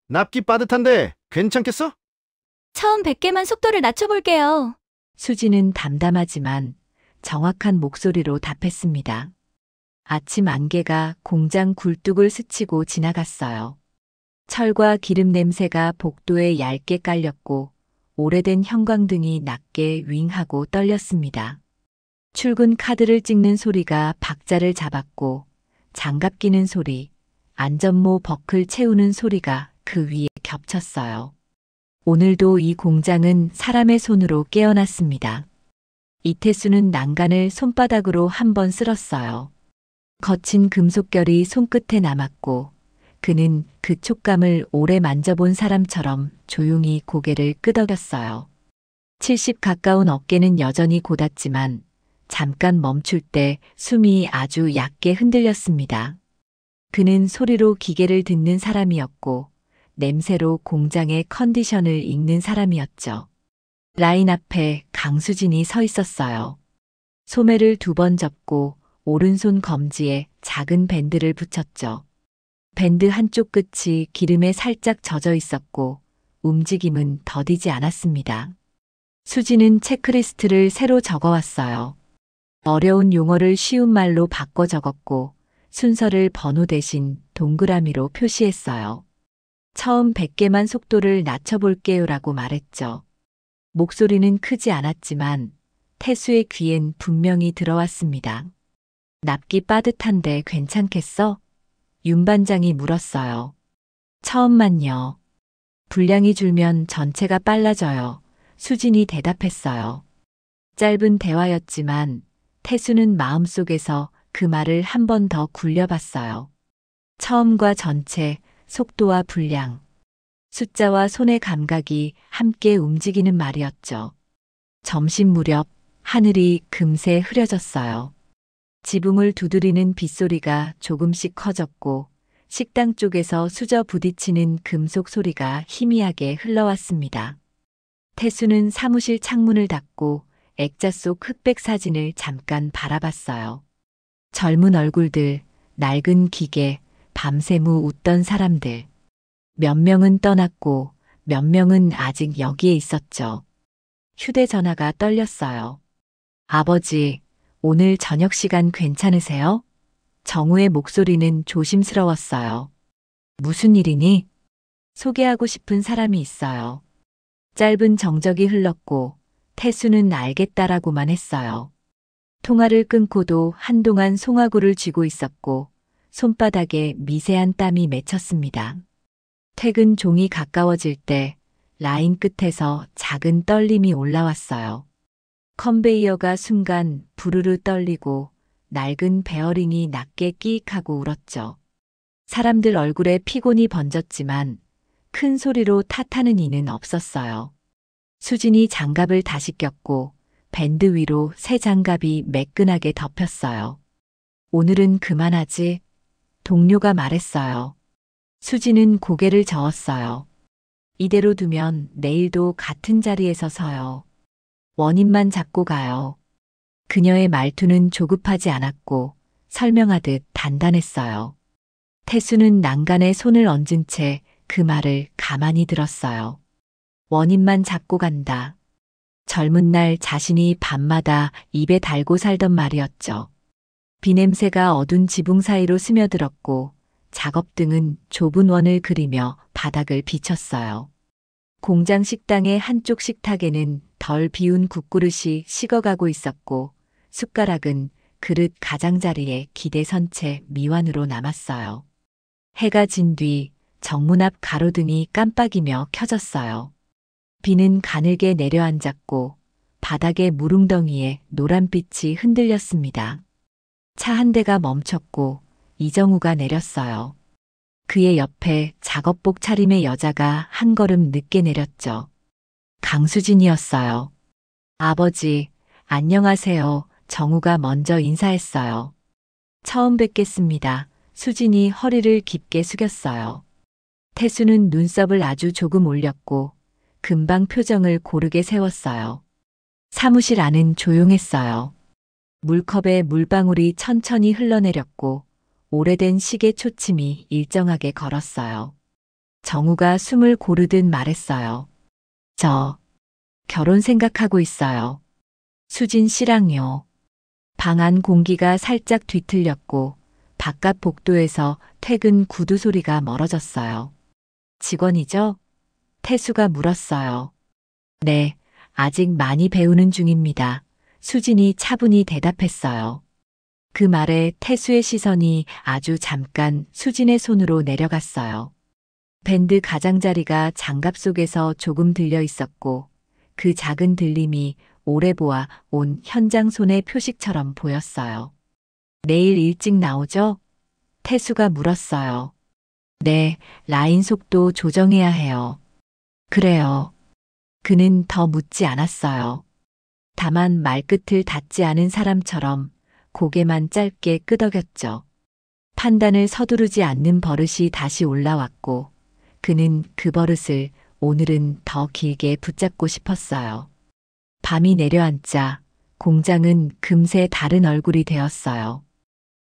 납기 빠듯한데 괜찮겠어? 처음 100개만 속도를 낮춰볼게요. 수지는 담담하지만 정확한 목소리로 답했습니다. 아침 안개가 공장 굴뚝을 스치고 지나갔어요. 철과 기름 냄새가 복도에 얇게 깔렸고 오래된 형광등이 낮게 윙하고 떨렸습니다. 출근 카드를 찍는 소리가 박자를 잡았고 장갑 끼는 소리, 안전모 버클 채우는 소리가 그 위에 겹쳤어요. 오늘도 이 공장은 사람의 손으로 깨어났습니다. 이태수는 난간을 손바닥으로 한 번 쓸었어요. 거친 금속결이 손끝에 남았고 그는 그 촉감을 오래 만져본 사람처럼 조용히 고개를 끄덕였어요. 70 가까운 어깨는 여전히 곧았지만 잠깐 멈출 때 숨이 아주 얕게 흔들렸습니다. 그는 소리로 기계를 듣는 사람이었고 냄새로 공장의 컨디션을 읽는 사람이었죠. 라인 앞에 강수진이 서 있었어요. 소매를 2번 접고 오른손 검지에 작은 밴드를 붙였죠. 밴드 한쪽 끝이 기름에 살짝 젖어 있었고 움직임은 더디지 않았습니다. 수지는 체크리스트를 새로 적어왔어요. 어려운 용어를 쉬운 말로 바꿔 적었고 순서를 번호 대신 동그라미로 표시했어요. 처음 100개만 속도를 낮춰볼게요라고 말했죠. 목소리는 크지 않았지만 태수의 귀엔 분명히 들어왔습니다. 납기 빠듯한데 괜찮겠어? 윤 반장이 물었어요. 처음만요. 분량이 줄면 전체가 빨라져요. 수진이 대답했어요. 짧은 대화였지만 태수는 마음속에서 그 말을 한 번 더 굴려봤어요. 처음과 전체, 속도와 분량, 숫자와 손의 감각이 함께 움직이는 말이었죠. 점심 무렵 하늘이 금세 흐려졌어요. 지붕을 두드리는 빗소리가 조금씩 커졌고 식당 쪽에서 수저 부딪히는 금속 소리가 희미하게 흘러왔습니다. 태수는 사무실 창문을 닫고 액자 속 흑백 사진을 잠깐 바라봤어요. 젊은 얼굴들, 낡은 기계, 밤새무 웃던 사람들. 몇 명은 떠났고 몇 명은 아직 여기에 있었죠. 휴대전화가 떨렸어요. 아버지, 오늘 저녁 시간 괜찮으세요? 정우의 목소리는 조심스러웠어요. 무슨 일이니? 소개하고 싶은 사람이 있어요. 짧은 정적이 흘렀고 태수는 알겠다라고만 했어요. 통화를 끊고도 한동안 송화구를 쥐고 있었고 손바닥에 미세한 땀이 맺혔습니다. 퇴근 종이 가까워질 때 라인 끝에서 작은 떨림이 올라왔어요. 컨베이어가 순간 부르르 떨리고 낡은 베어링이 낮게 끼익하고 울었죠. 사람들 얼굴에 피곤이 번졌지만 큰 소리로 탓하는 이는 없었어요. 수진이 장갑을 다시 꼈고 밴드 위로 새 장갑이 매끈하게 덮였어요. 오늘은 그만하지, 동료가 말했어요. 수진은 고개를 저었어요. 이대로 두면 내일도 같은 자리에서 서요. 원인만 잡고 가요. 그녀의 말투는 조급하지 않았고 설명하듯 단단했어요. 태수는 난간에 손을 얹은 채 그 말을 가만히 들었어요. 원인만 잡고 간다. 젊은 날 자신이 밤마다 입에 달고 살던 말이었죠. 비냄새가 어두운 지붕 사이로 스며들었고 작업등은 좁은 원을 그리며 바닥을 비쳤어요. 공장 식당의 한쪽 식탁에는 덜 비운 국그릇이 식어가고 있었고 숟가락은 그릇 가장자리에 기대선 채 미완으로 남았어요. 해가 진 뒤 정문 앞 가로등이 깜빡이며 켜졌어요. 비는 가늘게 내려앉았고 바닥의 물웅덩이에 노란빛이 흔들렸습니다. 차 한 대가 멈췄고 이정우가 내렸어요. 그의 옆에 작업복 차림의 여자가 한 걸음 늦게 내렸죠. 강수진이었어요. 아버지, 안녕하세요. 정우가 먼저 인사했어요. 처음 뵙겠습니다. 수진이 허리를 깊게 숙였어요. 태수는 눈썹을 아주 조금 올렸고 금방 표정을 고르게 세웠어요. 사무실 안은 조용했어요. 물컵에 물방울이 천천히 흘러내렸고 오래된 시계 초침이 일정하게 걸었어요. 정우가 숨을 고르듯 말했어요. 저 결혼 생각하고 있어요. 수진 씨랑요. 방 안 공기가 살짝 뒤틀렸고 바깥 복도에서 퇴근 구두 소리가 멀어졌어요. 직원이죠? 태수가 물었어요. 네, 아직 많이 배우는 중입니다. 수진이 차분히 대답했어요. 그 말에 태수의 시선이 아주 잠깐 수진의 손으로 내려갔어요. 밴드 가장자리가 장갑 속에서 조금 들려 있었고 그 작은 들림이 오래 보아 온 현장 손의 표식처럼 보였어요. 내일 일찍 나오죠? 태수가 물었어요. 네, 라인 속도 조정해야 해요. 그래요. 그는 더 묻지 않았어요. 다만 말끝을 닫지 않은 사람처럼 고개만 짧게 끄덕였죠. 판단을 서두르지 않는 버릇이 다시 올라왔고 그는 그 버릇을 오늘은 더 길게 붙잡고 싶었어요. 밤이 내려앉자 공장은 금세 다른 얼굴이 되었어요.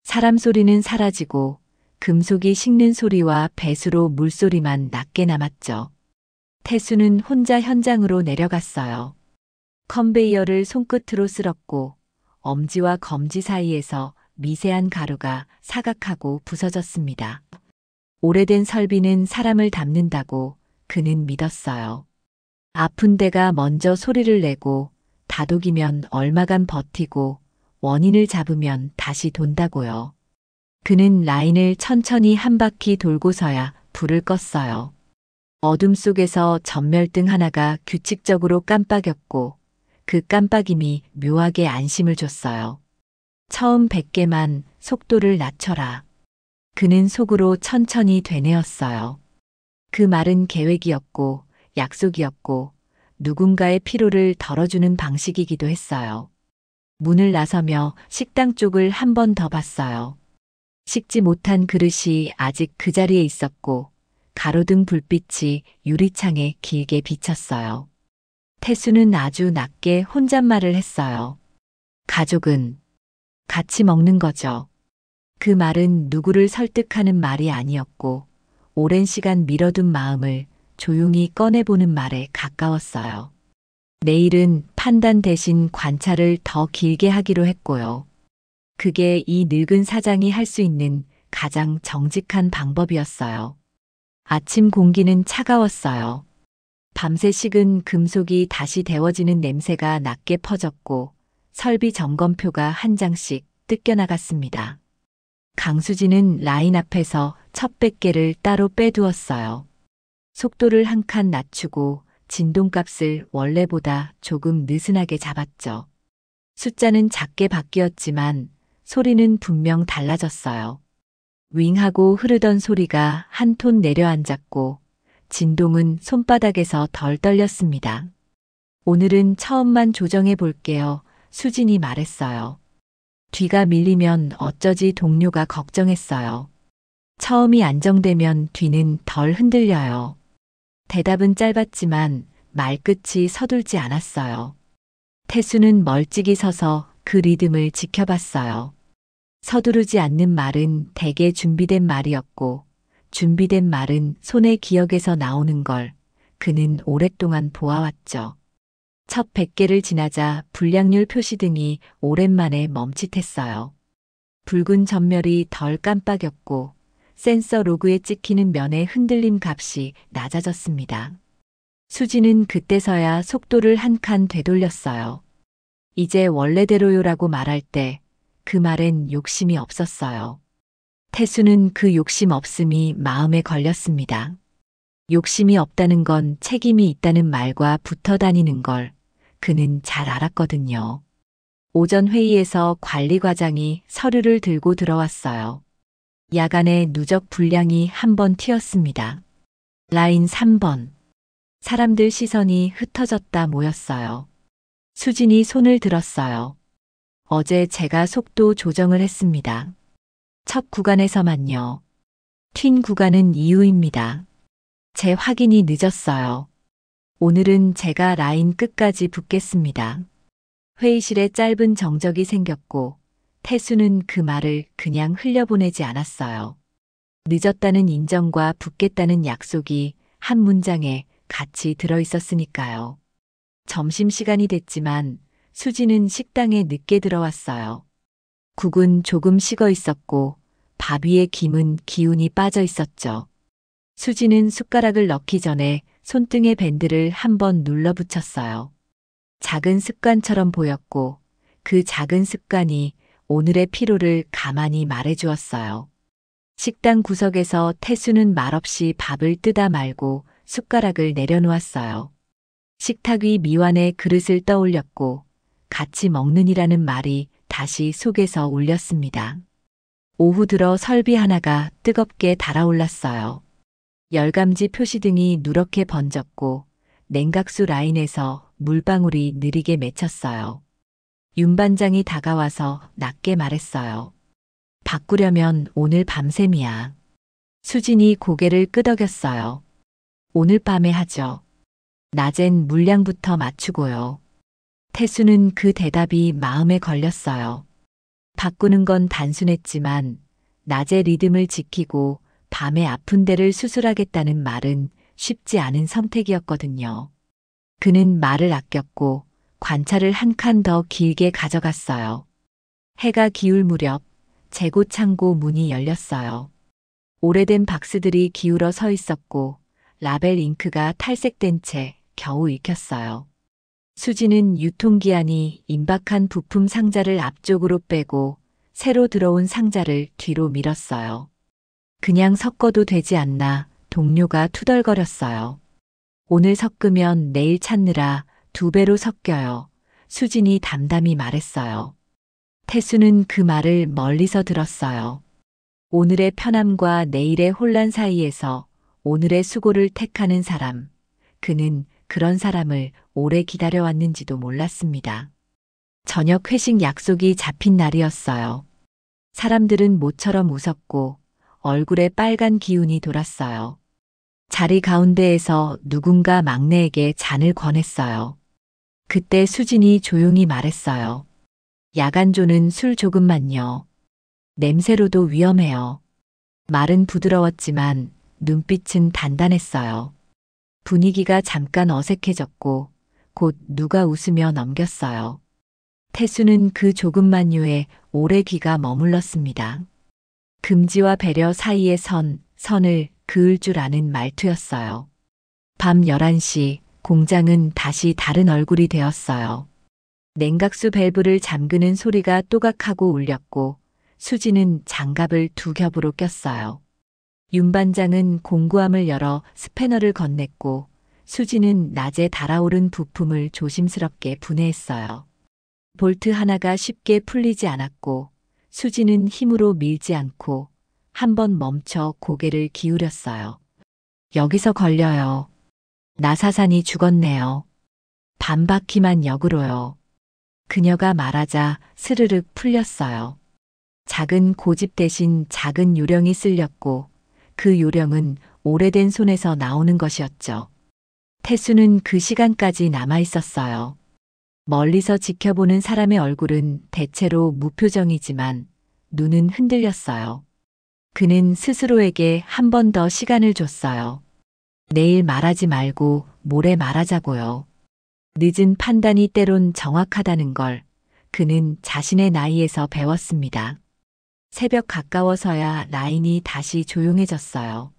사람 소리는 사라지고 금속이 식는 소리와 배수로 물소리만 낮게 남았죠. 태수는 혼자 현장으로 내려갔어요. 컨베이어를 손끝으로 쓸었고 엄지와 검지 사이에서 미세한 가루가 사각하고 부서졌습니다. 오래된 설비는 사람을 닮는다고 그는 믿었어요. 아픈 데가 먼저 소리를 내고 다독이면 얼마간 버티고 원인을 잡으면 다시 돈다고요. 그는 라인을 천천히 한 바퀴 돌고서야 불을 껐어요. 어둠 속에서 전멸등 하나가 규칙적으로 깜빡였고 그 깜빡임이 묘하게 안심을 줬어요. 처음 100개만 속도를 낮춰라. 그는 속으로 천천히 되뇌었어요. 그 말은 계획이었고 약속이었고 누군가의 피로를 덜어주는 방식이기도 했어요. 문을 나서며 식당 쪽을 한 번 더 봤어요. 식지 못한 그릇이 아직 그 자리에 있었고 가로등 불빛이 유리창에 길게 비쳤어요. 태수는 아주 낮게 혼잣말을 했어요. 가족은 같이 먹는 거죠. 그 말은 누구를 설득하는 말이 아니었고 오랜 시간 미뤄둔 마음을 조용히 꺼내보는 말에 가까웠어요. 내일은 판단 대신 관찰을 더 길게 하기로 했고요. 그게 이 늙은 사장이 할 수 있는 가장 정직한 방법이었어요. 아침 공기는 차가웠어요. 밤새 식은 금속이 다시 데워지는 냄새가 낮게 퍼졌고 설비 점검표가 한 장씩 뜯겨나갔습니다. 강수진은 라인 앞에서 첫 100개를 따로 빼두었어요. 속도를 한 칸 낮추고 진동값을 원래보다 조금 느슨하게 잡았죠. 숫자는 작게 바뀌었지만 소리는 분명 달라졌어요. 윙하고 흐르던 소리가 한 톤 내려앉았고 진동은 손바닥에서 덜 떨렸습니다. 오늘은 처음만 조정해 볼게요. 수진이 말했어요. 뒤가 밀리면 어쩌지 동료가 걱정했어요. 처음이 안정되면 뒤는 덜 흔들려요. 대답은 짧았지만 말끝이 서툴지 않았어요. 태수는 멀찍이 서서 그 리듬을 지켜봤어요. 서두르지 않는 말은 대개 준비된 말이었고 준비된 말은 손의 기억에서 나오는 걸 그는 오랫동안 보아왔죠. 첫 100개를 지나자 불량률 표시등이 오랜만에 멈칫했어요. 붉은 전멸이 덜 깜빡였고 센서 로그에 찍히는 면의 흔들림 값이 낮아졌습니다. 수지는 그때서야 속도를 한 칸 되돌렸어요. 이제 원래대로요라고 말할 때 그 말엔 욕심이 없었어요. 태수는 그 욕심 없음이 마음에 걸렸습니다. 욕심이 없다는 건 책임이 있다는 말과 붙어 다니는 걸 그는 잘 알았거든요. 오전 회의에서 관리과장이 서류를 들고 들어왔어요. 야간에 누적 분량이 한 번 튀었습니다. 라인 3번. 사람들 시선이 흩어졌다 모였어요. 수진이 손을 들었어요. 어제 제가 속도 조정을 했습니다. 첫 구간에서만요. 튄 구간은 이유입니다. 제 확인이 늦었어요. 오늘은 제가 라인 끝까지 붙겠습니다. 회의실에 짧은 정적이 생겼고 태수는 그 말을 그냥 흘려보내지 않았어요. 늦었다는 인정과 붙겠다는 약속이 한 문장에 같이 들어 있었으니까요. 점심시간이 됐지만 수지는 식당에 늦게 들어왔어요. 국은 조금 식어 있었고 밥 위에 김은 기운이 빠져 있었죠. 수지는 숟가락을 넣기 전에 손등에 밴드를 한번 눌러붙였어요. 작은 습관처럼 보였고 그 작은 습관이 오늘의 피로를 가만히 말해주었어요. 식당 구석에서 태수는 말없이 밥을 뜨다 말고 숟가락을 내려놓았어요. 식탁 위 미완의 그릇을 떠올렸고 같이 먹느니라는 말이 다시 속에서 울렸습니다. 오후 들어 설비 하나가 뜨겁게 달아올랐어요. 열감지 표시등이 누렇게 번졌고 냉각수 라인에서 물방울이 느리게 맺혔어요. 윤 반장이 다가와서 낮게 말했어요. 바꾸려면 오늘 밤샘이야. 수진이 고개를 끄덕였어요. 오늘 밤에 하죠. 낮엔 물량부터 맞추고요. 태수는 그 대답이 마음에 걸렸어요. 바꾸는 건 단순했지만 낮의 리듬을 지키고 밤에 아픈 데를 수술하겠다는 말은 쉽지 않은 선택이었거든요. 그는 말을 아꼈고 관찰을 한 칸 더 길게 가져갔어요. 해가 기울 무렵 재고 창고 문이 열렸어요. 오래된 박스들이 기울어 서 있었고 라벨 잉크가 탈색된 채 겨우 익혔어요. 수지는 유통기한이 임박한 부품 상자를 앞쪽으로 빼고 새로 들어온 상자를 뒤로 밀었어요. 그냥 섞어도 되지 않나 동료가 투덜거렸어요. 오늘 섞으면 내일 찾느라 2배로 섞여요. 수진이 담담히 말했어요. 태수는 그 말을 멀리서 들었어요. 오늘의 편함과 내일의 혼란 사이에서 오늘의 수고를 택하는 사람, 그는 그런 사람을 오래 기다려왔는지도 몰랐습니다. 저녁 회식 약속이 잡힌 날이었어요. 사람들은 모처럼 웃었고 얼굴에 빨간 기운이 돌았어요. 자리 가운데에서 누군가 막내에게 잔을 권했어요. 그때 수진이 조용히 말했어요. 야간조는 술 조금만요. 냄새로도 위험해요. 말은 부드러웠지만 눈빛은 단단했어요. 분위기가 잠깐 어색해졌고 곧 누가 웃으며 넘겼어요. 태수는 그 조금만요에 오래 귀가 머물렀습니다. 금지와 배려 사이의 선을 그을 줄 아는 말투였어요. 밤 11시 공장은 다시 다른 얼굴이 되었어요. 냉각수 밸브를 잠그는 소리가 또각하고 울렸고 수지는 장갑을 2겹으로 꼈어요. 윤 반장은 공구함을 열어 스패너를 건넸고 수지는 낮에 달아오른 부품을 조심스럽게 분해했어요. 볼트 하나가 쉽게 풀리지 않았고 수지는 힘으로 밀지 않고 한번 멈춰 고개를 기울였어요. 여기서 걸려요. 나사산이 죽었네요. 반바퀴만 역으로요. 그녀가 말하자 스르륵 풀렸어요. 작은 고집 대신 작은 요령이 쓸렸고 그 요령은 오래된 손에서 나오는 것이었죠. 태수는 그 시간까지 남아 있었어요. 멀리서 지켜보는 사람의 얼굴은 대체로 무표정이지만 눈은 흔들렸어요. 그는 스스로에게 한 번 더 시간을 줬어요. 내일 말하지 말고 모레 말하자고요. 늦은 판단이 때론 정확하다는 걸 그는 자신의 나이에서 배웠습니다. 새벽 가까워서야 라인이 다시 조용해졌어요.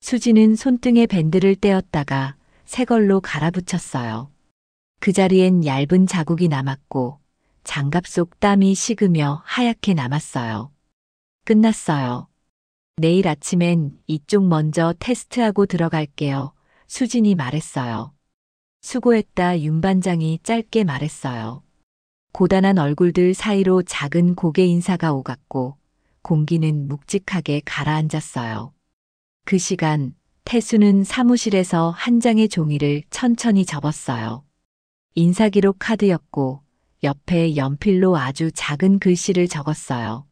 수지는 손등에 밴드를 떼었다가 새 걸로 갈아붙였어요. 그 자리엔 얇은 자국이 남았고 장갑 속 땀이 식으며 하얗게 남았어요. 끝났어요. 내일 아침엔 이쪽 먼저 테스트하고 들어갈게요. 수진이 말했어요. 수고했다 윤 반장이 짧게 말했어요. 고단한 얼굴들 사이로 작은 고개 인사가 오갔고 공기는 묵직하게 가라앉았어요. 그 시간 태수는 사무실에서 한 장의 종이를 천천히 접었어요. 인사기록 카드였고 옆에 연필로 아주 작은 글씨를 적었어요.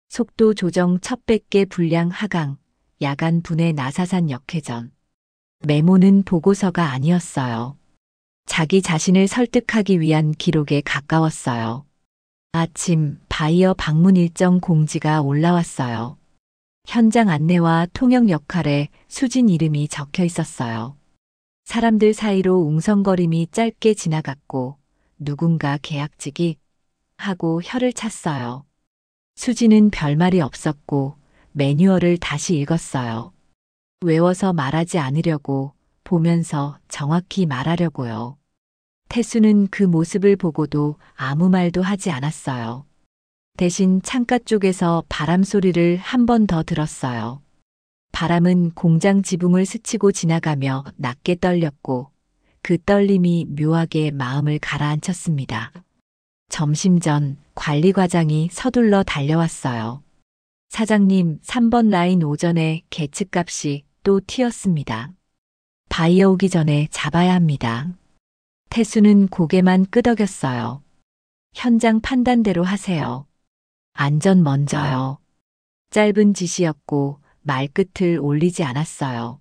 속도 조정 1100개 분량 하강, 야간 분해 나사산 역회전. 메모는 보고서가 아니었어요. 자기 자신을 설득하기 위한 기록에 가까웠어요. 아침 바이어 방문 일정 공지가 올라왔어요. 현장 안내와 통역 역할에 수진 이름이 적혀 있었어요. 사람들 사이로 웅성거림이 짧게 지나갔고 누군가 계약직이 하고 혀를 찼어요. 수진은 별말이 없었고 매뉴얼을 다시 읽었어요. 외워서 말하지 않으려고, 보면서 정확히 말하려고요. 태수는 그 모습을 보고도 아무 말도 하지 않았어요. 대신 창가 쪽에서 바람 소리를 한 번 더 들었어요. 바람은 공장 지붕을 스치고 지나가며 낮게 떨렸고 그 떨림이 묘하게 마음을 가라앉혔습니다. 점심 전 관리과장이 서둘러 달려왔어요. 사장님, 3번 라인 오전에 계측값이 또 튀었습니다. 바이어 오기 전에 잡아야 합니다. 태수는 고개만 끄덕였어요. 현장 판단대로 하세요. 안전 먼저요. 짧은 지시였고 말끝을 올리지 않았어요.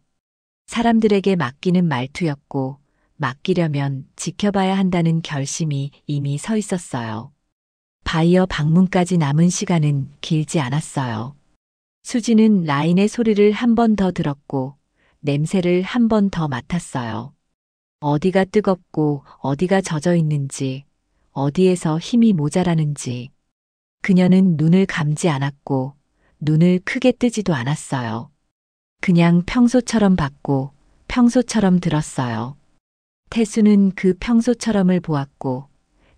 사람들에게 맡기는 말투였고 맡기려면 지켜봐야 한다는 결심이 이미 서 있었어요. 바이어 방문까지 남은 시간은 길지 않았어요. 수지는 라인의 소리를 한 번 더 들었고 냄새를 한 번 더 맡았어요. 어디가 뜨겁고 어디가 젖어 있는지, 어디에서 힘이 모자라는지. 그녀는 눈을 감지 않았고 눈을 크게 뜨지도 않았어요. 그냥 평소처럼 봤고 평소처럼 들었어요. 태수는 그 평소처럼을 보았고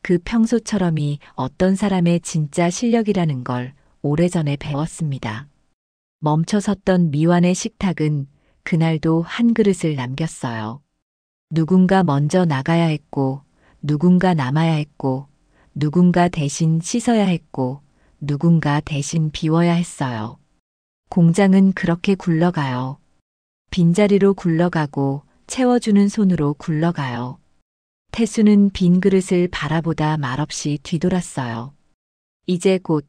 그 평소처럼이 어떤 사람의 진짜 실력이라는 걸 오래전에 배웠습니다. 멈춰 섰던 미완의 식탁은 그날도 한 그릇을 남겼어요. 누군가 먼저 나가야 했고 누군가 남아야 했고 누군가 대신 씻어야 했고 누군가 대신 비워야 했어요. 공장은 그렇게 굴러가요. 빈자리로 굴러가고 채워주는 손으로 굴러가요. 태수는 빈 그릇을 바라보다 말없이 뒤돌았어요. 이제 곧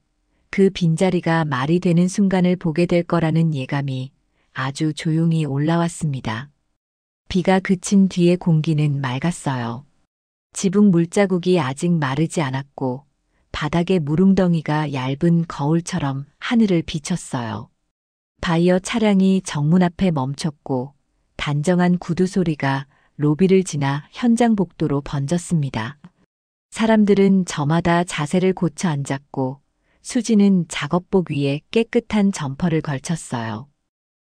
그 빈자리가 말이 되는 순간을 보게 될 거라는 예감이 아주 조용히 올라왔습니다. 비가 그친 뒤의 공기는 맑았어요. 지붕 물자국이 아직 마르지 않았고 바닥의 물웅덩이가 얇은 거울처럼 하늘을 비쳤어요. 바이어 차량이 정문 앞에 멈췄고 단정한 구두 소리가 로비를 지나 현장 복도로 번졌습니다. 사람들은 저마다 자세를 고쳐 앉았고 수지는 작업복 위에 깨끗한 점퍼를 걸쳤어요.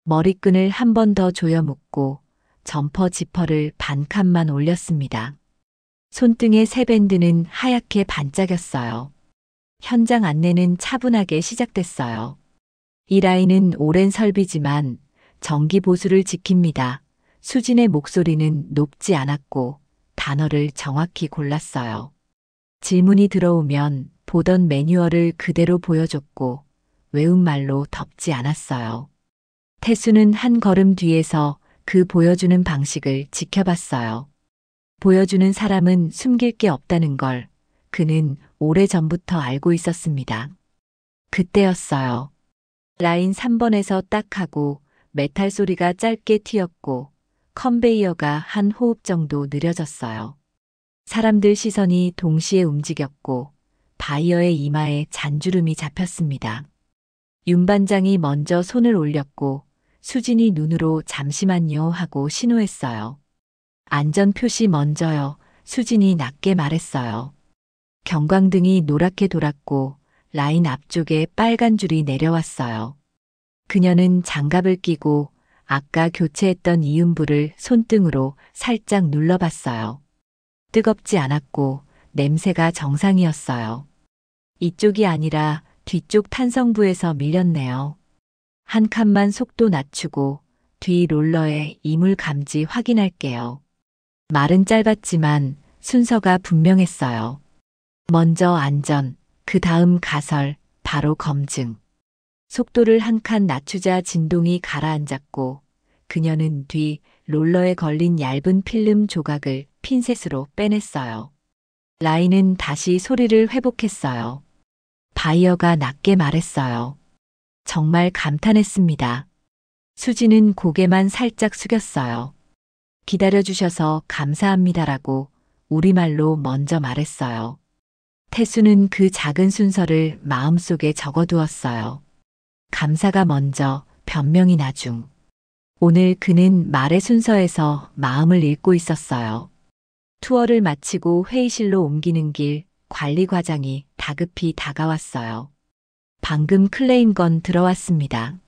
머리끈을 한 번 더 조여 묶고 점퍼 지퍼를 반 칸만 올렸습니다. 손등의 새 밴드는 하얗게 반짝였어요. 현장 안내는 차분하게 시작됐어요. 이 라인은 오랜 설비지만 정기 보수를 지킵니다. 수진의 목소리는 높지 않았고 단어를 정확히 골랐어요. 질문이 들어오면 보던 매뉴얼을 그대로 보여줬고 외운 말로 덮지 않았어요. 태수는 한 걸음 뒤에서 그 보여주는 방식을 지켜봤어요. 보여주는 사람은 숨길 게 없다는 걸 그는 오래전부터 알고 있었습니다. 그때였어요. 라인 3번에서 딱 하고 메탈 소리가 짧게 튀었고 컨베이어가 한 호흡 정도 느려졌어요. 사람들 시선이 동시에 움직였고 바이어의 이마에 잔주름이 잡혔습니다. 윤 반장이 먼저 손을 올렸고 수진이 눈으로 잠시만요 하고 신호했어요. 안전 표시 먼저요. 수진이 낮게 말했어요. 경광등이 노랗게 돌았고 라인 앞쪽에 빨간 줄이 내려왔어요. 그녀는 장갑을 끼고 아까 교체했던 이음부를 손등으로 살짝 눌러봤어요. 뜨겁지 않았고 냄새가 정상이었어요. 이쪽이 아니라 뒤쪽 탄성부에서 밀렸네요. 한 칸만 속도 낮추고 뒤 롤러에 이물 감지 확인할게요. 말은 짧았지만 순서가 분명했어요. 먼저 안전, 그 다음 가설, 바로 검증. 속도를 한 칸 낮추자 진동이 가라앉았고 그녀는 뒤 롤러에 걸린 얇은 필름 조각을 핀셋으로 빼냈어요. 라인은 다시 소리를 회복했어요. 바이어가 낮게 말했어요. 정말 감탄했습니다. 수지는 고개만 살짝 숙였어요. 기다려주셔서 감사합니다라고 우리말로 먼저 말했어요. 태수는 그 작은 순서를 마음속에 적어두었어요. 감사가 먼저, 변명이 나중. 오늘 그는 말의 순서에서 마음을 읽고 있었어요. 투어를 마치고 회의실로 옮기는 길 관리과장이 다급히 다가왔어요. 방금 클레임건 들어왔습니다.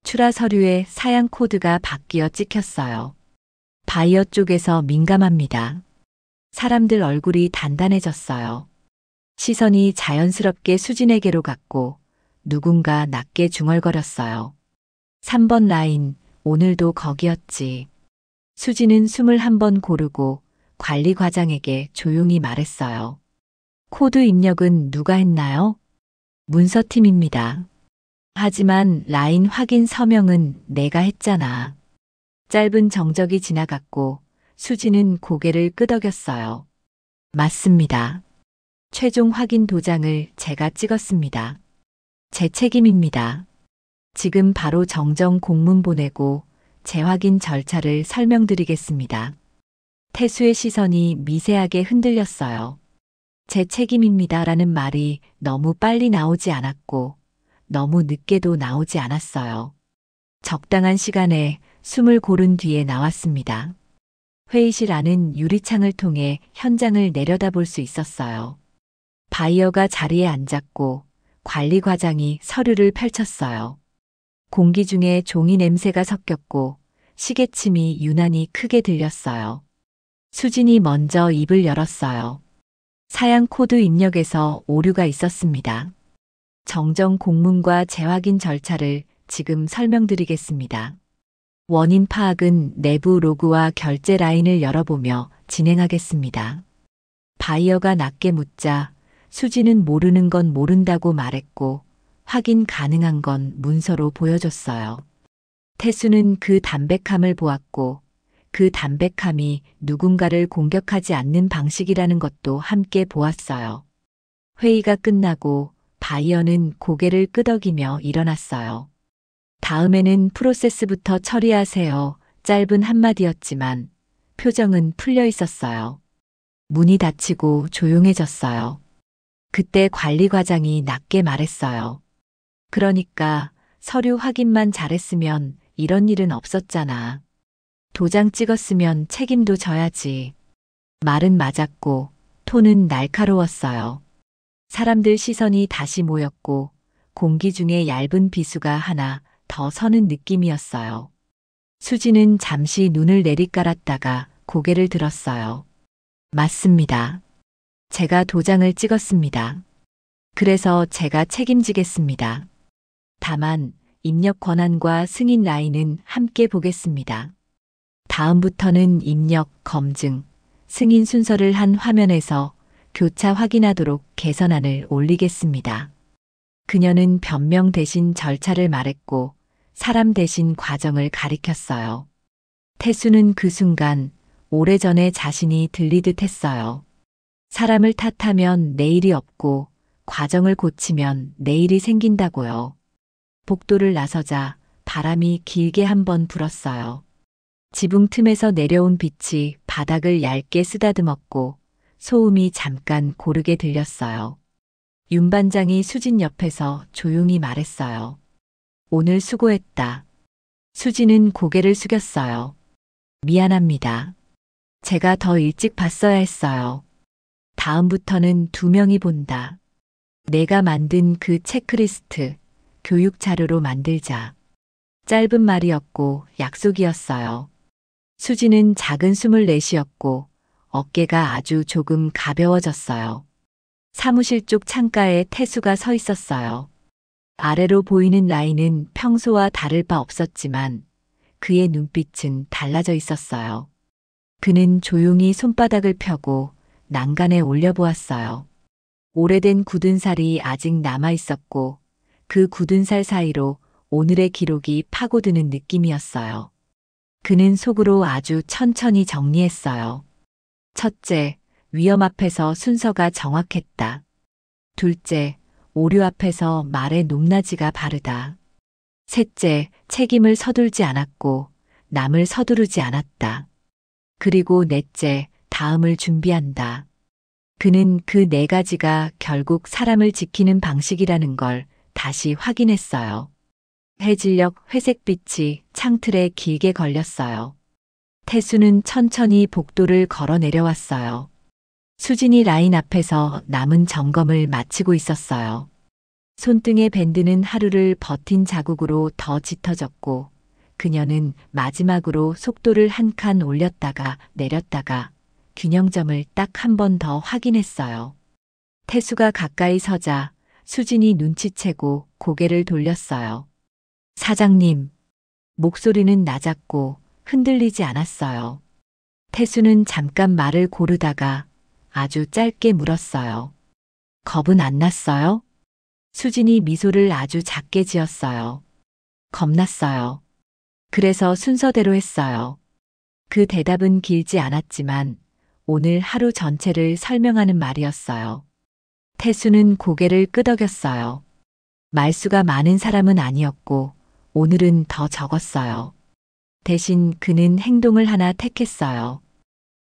출하 서류에 사양 코드가 바뀌어 찍혔어요. 바이어 쪽에서 민감합니다. 사람들 얼굴이 단단해졌어요. 시선이 자연스럽게 수진에게로 갔고 누군가 낮게 중얼거렸어요. 3번 라인, 오늘도 거기였지. 수진은 숨을 한 번 고르고 관리과장에게 조용히 말했어요. 코드 입력은 누가 했나요? 문서팀입니다. 하지만 라인 확인 서명은 내가 했잖아. 짧은 정적이 지나갔고 수진은 고개를 끄덕였어요. 맞습니다. 최종 확인 도장을 제가 찍었습니다. 제 책임입니다. 지금 바로 정정 공문 보내고 재확인 절차를 설명드리겠습니다. 태수의 시선이 미세하게 흔들렸어요. 제 책임입니다라는 말이 너무 빨리 나오지 않았고 너무 늦게도 나오지 않았어요. 적당한 시간에 숨을 고른 뒤에 나왔습니다. 회의실 안은 유리창을 통해 현장을 내려다볼 수 있었어요. 바이어가 자리에 앉았고 관리과장이 서류를 펼쳤어요. 공기 중에 종이 냄새가 섞였고 시계침이 유난히 크게 들렸어요. 수진이 먼저 입을 열었어요. 사양 코드 입력에서 오류가 있었습니다. 정정 공문과 재확인 절차를 지금 설명드리겠습니다. 원인 파악은 내부 로그와 결제 라인을 열어보며 진행하겠습니다. 바이어가 낮게 묻자 수지는 모르는 건 모른다고 말했고 확인 가능한 건 문서로 보여줬어요. 태수는 그 담백함을 보았고 그 담백함이 누군가를 공격하지 않는 방식이라는 것도 함께 보았어요. 회의가 끝나고 바이어는 고개를 끄덕이며 일어났어요. 다음에는 프로세스부터 처리하세요. 짧은 한마디였지만 표정은 풀려 있었어요. 문이 닫히고 조용해졌어요. 그때 관리과장이 낮게 말했어요. 그러니까 서류 확인만 잘했으면 이런 일은 없었잖아. 도장 찍었으면 책임도 져야지. 말은 맞았고 톤은 날카로웠어요. 사람들 시선이 다시 모였고 공기 중에 얇은 비수가 하나 더 서는 느낌이었어요. 수지는 잠시 눈을 내리깔았다가 고개를 들었어요. 맞습니다. 제가 도장을 찍었습니다. 그래서 제가 책임지겠습니다. 다만 입력 권한과 승인 라인은 함께 보겠습니다. 다음부터는 입력, 검증, 승인 순서를 한 화면에서 교차 확인하도록 개선안을 올리겠습니다. 그녀는 변명 대신 절차를 말했고 사람 대신 과정을 가리켰어요. 태수는 그 순간 오래전에 자신이 들리듯 했어요. 사람을 탓하면 내일이 없고 과정을 고치면 내일이 생긴다고요. 복도를 나서자 바람이 길게 한번 불었어요. 지붕 틈에서 내려온 빛이 바닥을 얇게 쓰다듬었고 소음이 잠깐 고르게 들렸어요. 윤 반장이 수진 옆에서 조용히 말했어요. 오늘 수고했다. 수진은 고개를 숙였어요. 미안합니다. 제가 더 일찍 봤어야 했어요. 다음부터는 2명이 본다. 내가 만든 그 체크리스트, 교육 자료로 만들자. 짧은 말이었고 약속이었어요. 수지는 작은 숨을 내쉬었고 어깨가 아주 조금 가벼워졌어요. 사무실 쪽 창가에 태수가 서 있었어요. 아래로 보이는 라인은 평소와 다를 바 없었지만 그의 눈빛은 달라져 있었어요. 그는 조용히 손바닥을 펴고 난간에 올려보았어요. 오래된 굳은 살이 아직 남아 있었고 그 굳은 살 사이로 오늘의 기록이 파고드는 느낌이었어요. 그는 속으로 아주 천천히 정리했어요. 첫째, 위험 앞에서 순서가 정확했다. 둘째, 오류 앞에서 말의 높낮이가 바르다. 셋째, 책임을 서둘지 않았고 남을 서두르지 않았다. 그리고 넷째, 다음을 준비한다. 그는 그 4가지가 결국 사람을 지키는 방식이라는 걸 다시 확인했어요. 해질녘 회색빛이 창틀에 길게 걸렸어요. 태수는 천천히 복도를 걸어 내려왔어요. 수진이 라인 앞에서 남은 점검을 마치고 있었어요. 손등의 밴드는 하루를 버틴 자국으로 더 짙어졌고 그녀는 마지막으로 속도를 한 칸 올렸다가 내렸다가 균형점을 딱 한 번 더 확인했어요. 태수가 가까이 서자 수진이 눈치채고 고개를 돌렸어요. 사장님. 목소리는 낮았고 흔들리지 않았어요. 태수는 잠깐 말을 고르다가 아주 짧게 물었어요. 겁은 안 났어요? 수진이 미소를 아주 작게 지었어요. 겁났어요. 그래서 순서대로 했어요. 그 대답은 길지 않았지만 오늘 하루 전체를 설명하는 말이었어요. 태수는 고개를 끄덕였어요. 말수가 많은 사람은 아니었고 오늘은 더 적었어요. 대신 그는 행동을 하나 택했어요.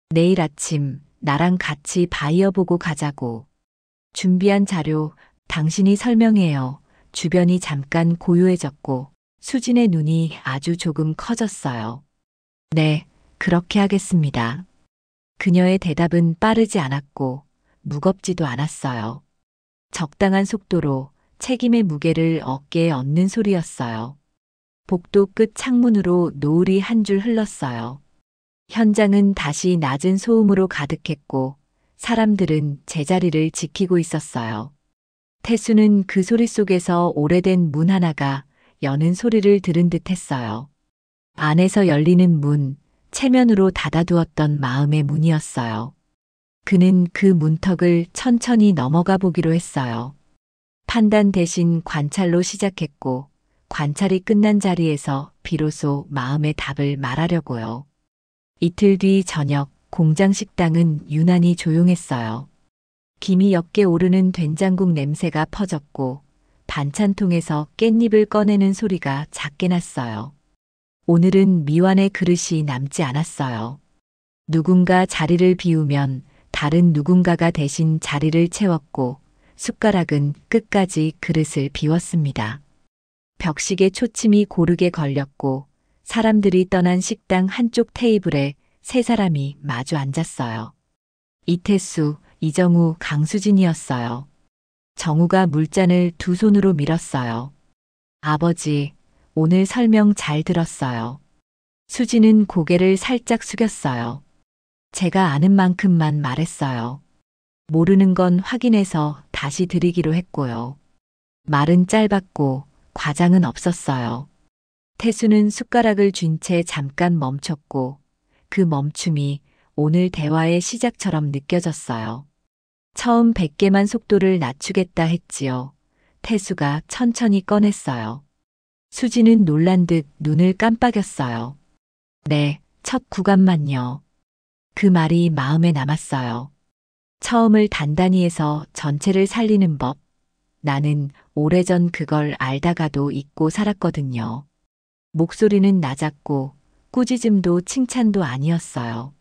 내일 아침 나랑 같이 바이어 보고 가자고. 준비한 자료 당신이 설명해요. 주변이 잠깐 고요해졌고 수진의 눈이 아주 조금 커졌어요. 네, 그렇게 하겠습니다. 그녀의 대답은 빠르지 않았고 무겁지도 않았어요. 적당한 속도로 책임의 무게를 어깨에 얹는 소리였어요. 복도 끝 창문으로 노을이 한 줄 흘렀어요. 현장은 다시 낮은 소음으로 가득했고 사람들은 제자리를 지키고 있었어요. 태수는 그 소리 속에서 오래된 문 하나가 여는 소리를 들은 듯 했어요. 안에서 열리는 문, 체면으로 닫아두었던 마음의 문이었어요. 그는 그 문턱을 천천히 넘어가 보기로 했어요. 판단 대신 관찰로 시작했고 관찰이 끝난 자리에서 비로소 마음의 답을 말하려고요. 이틀 뒤 저녁 공장 식당은 유난히 조용했어요. 김이 옅게 오르는 된장국 냄새가 퍼졌고 반찬통에서 깻잎을 꺼내는 소리가 작게 났어요. 오늘은 미완의 그릇이 남지 않았어요. 누군가 자리를 비우면 다른 누군가가 대신 자리를 채웠고 숟가락은 끝까지 그릇을 비웠습니다. 벽식에 초침이 고르게 걸렸고 사람들이 떠난 식당 한쪽 테이블에 세 사람이 마주 앉았어요. 이태수, 이정우, 강수진이었어요. 정우가 물잔을 두 손으로 밀었어요. 아버지, 오늘 설명 잘 들었어요. 수진은 고개를 살짝 숙였어요. 제가 아는 만큼만 말했어요. 모르는 건 확인해서 다시 드리기로 했고요. 말은 짧았고 과장은 없었어요. 태수는 숟가락을 쥔 채 잠깐 멈췄고 그 멈춤이 오늘 대화의 시작처럼 느껴졌어요. 처음 100개만 속도를 낮추겠다 했지요. 태수가 천천히 꺼냈어요. 수지는 놀란 듯 눈을 깜빡였어요. 네, 첫 구간만요. 그 말이 마음에 남았어요. 처음을 단단히 해서 전체를 살리는 법. 나는 오래전 그걸 알다가도 잊고 살았거든요. 목소리는 낮았고 꾸짖음도 칭찬도 아니었어요.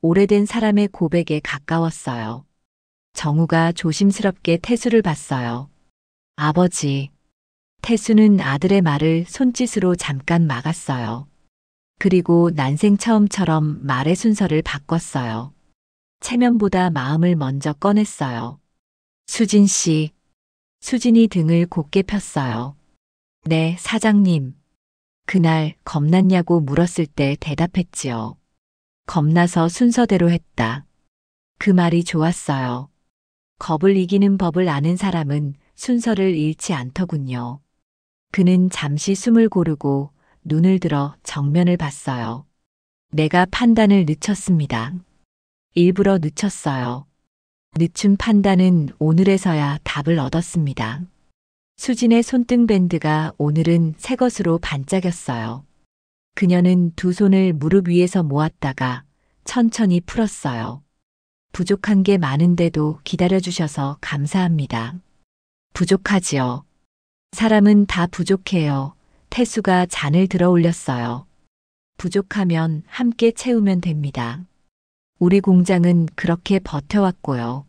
오래된 사람의 고백에 가까웠어요. 정우가 조심스럽게 태수를 봤어요. 아버지. 태수는 아들의 말을 손짓으로 잠깐 막았어요. 그리고 난생 처음처럼 말의 순서를 바꿨어요. 체면보다 마음을 먼저 꺼냈어요. 수진 씨. 수진이 등을 곧게 폈어요. 네, 사장님. 그날 겁났냐고 물었을 때 대답했지요. 겁나서 순서대로 했다. 그 말이 좋았어요. 겁을 이기는 법을 아는 사람은 순서를 잃지 않더군요. 그는 잠시 숨을 고르고 눈을 들어 정면을 봤어요. 내가 판단을 늦췄습니다. 일부러 늦췄어요. 늦춘 판단은 오늘에서야 답을 얻었습니다. 수진의 손등 밴드가 오늘은 새 것으로 반짝였어요. 그녀는 두 손을 무릎 위에서 모았다가 천천히 풀었어요. 부족한 게 많은데도 기다려주셔서 감사합니다. 부족하지요. 사람은 다 부족해요. 태수가 잔을 들어 올렸어요. 부족하면 함께 채우면 됩니다. 우리 공장은 그렇게 버텨왔고요.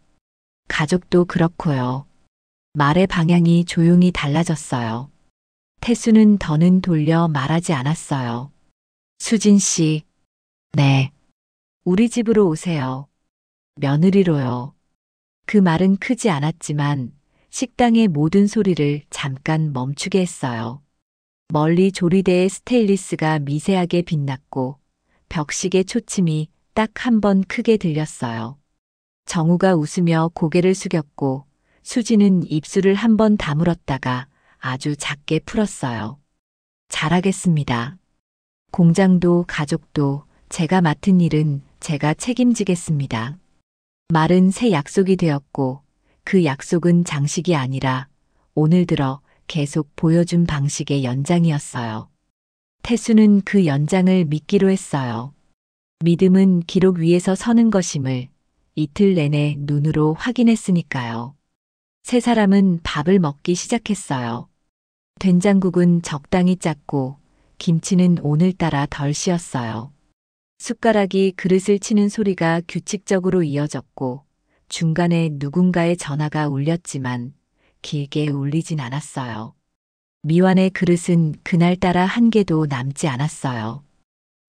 가족도 그렇고요. 말의 방향이 조용히 달라졌어요. 태수는 더는 돌려 말하지 않았어요. 수진 씨, 네. 우리 집으로 오세요. 며느리로요. 그 말은 크지 않았지만 식당의 모든 소리를 잠깐 멈추게 했어요. 멀리 조리대의 스테인리스가 미세하게 빛났고 벽식의 초침이 딱 한 번 크게 들렸어요. 정우가 웃으며 고개를 숙였고 수지는 입술을 한 번 다물었다가 아주 작게 풀었어요. 잘하겠습니다. 공장도 가족도 제가 맡은 일은 제가 책임지겠습니다. 말은 새 약속이 되었고 그 약속은 장식이 아니라 오늘 들어 계속 보여준 방식의 연장이었어요. 태수는 그 연장을 믿기로 했어요. 믿음은 기록 위에서 서는 것임을 이틀 내내 눈으로 확인했으니까요. 세 사람은 밥을 먹기 시작했어요. 된장국은 적당히 짰고 김치는 오늘따라 덜 씌었어요. 숟가락이 그릇을 치는 소리가 규칙적으로 이어졌고 중간에 누군가의 전화가 울렸지만 길게 울리진 않았어요. 미완의 그릇은 그날따라 한 개도 남지 않았어요.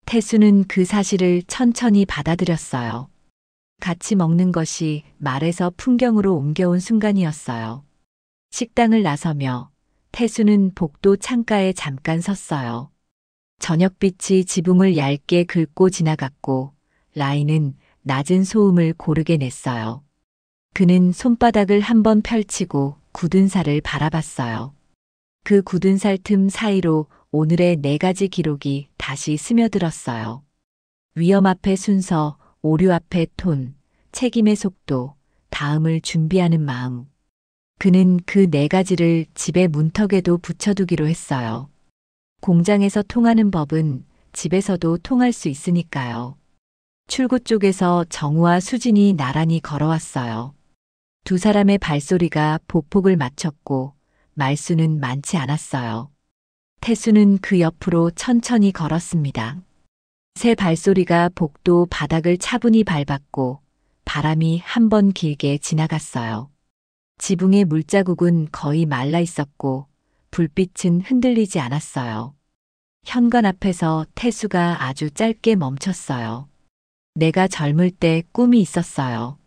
태수는 그 사실을 천천히 받아들였어요. 같이 먹는 것이 말에서 풍경으로 옮겨온 순간이었어요. 식당을 나서며 태수는 복도 창가에 잠깐 섰어요. 저녁빛이 지붕을 얇게 긁고 지나갔고 라인은 낮은 소음을 고르게 냈어요. 그는 손바닥을 한번 펼치고 굳은 살을 바라봤어요. 그 굳은 살 틈 사이로 오늘의 4가지 기록이 다시 스며들었어요. 위험 앞의 순서, 오류 앞의 톤, 책임의 속도, 다음을 준비하는 마음. 그는 그 4가지를 집의 문턱에도 붙여두기로 했어요. 공장에서 통하는 법은 집에서도 통할 수 있으니까요. 출구 쪽에서 정우와 수진이 나란히 걸어왔어요. 두 사람의 발소리가 보폭을 맞췄고 말수는 많지 않았어요. 태수는 그 옆으로 천천히 걸었습니다. 새 발소리가 복도 바닥을 차분히 밟았고 바람이 한 번 길게 지나갔어요. 지붕의 물자국은 거의 말라 있었고 불빛은 흔들리지 않았어요. 현관 앞에서 태수가 아주 짧게 멈췄어요. 내가 젊을 때 꿈이 있었어요.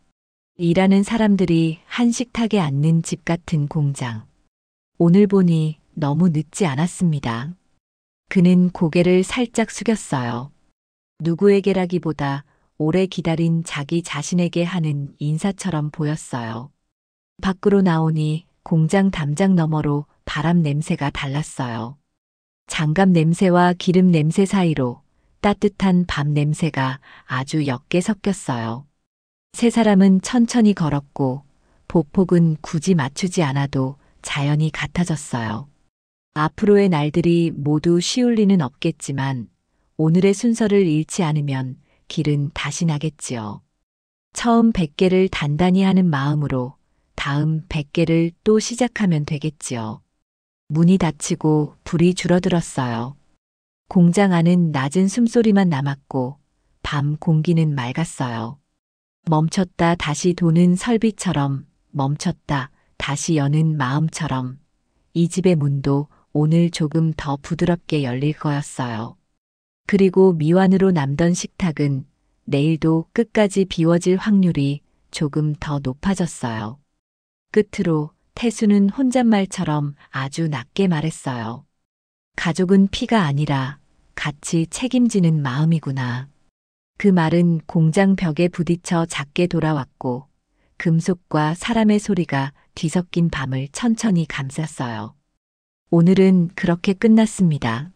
일하는 사람들이 한식탁에 앉는 집 같은 공장. 오늘 보니 너무 늦지 않았습니다. 그는 고개를 살짝 숙였어요. 누구에게라기보다 오래 기다린 자기 자신에게 하는 인사처럼 보였어요. 밖으로 나오니 공장 담장 너머로 바람 냄새가 달랐어요. 장갑 냄새와 기름 냄새 사이로 따뜻한 밤 냄새가 아주 옅게 섞였어요. 세 사람은 천천히 걸었고 보폭은 굳이 맞추지 않아도 자연히 같아졌어요. 앞으로의 날들이 모두 쉬울 리는 없겠지만 오늘의 순서를 잃지 않으면 길은 다시 나겠지요. 처음 100개를 단단히 하는 마음으로 다음 100개를 또 시작하면 되겠지요. 문이 닫히고 불이 줄어들었어요. 공장 안은 낮은 숨소리만 남았고 밤 공기는 맑았어요. 멈췄다 다시 도는 설비처럼, 멈췄다 다시 여는 마음처럼 이 집의 문도 오늘 조금 더 부드럽게 열릴 거였어요. 그리고 미완으로 남던 식탁은 내일도 끝까지 비워질 확률이 조금 더 높아졌어요. 끝으로 태수는 혼잣말처럼 아주 낮게 말했어요. 가족은 피가 아니라 같이 책임지는 마음이구나. 그 말은 공장 벽에 부딪혀 작게 돌아왔고 금속과 사람의 소리가 뒤섞인 밤을 천천히 감쌌어요. 오늘은 그렇게 끝났습니다.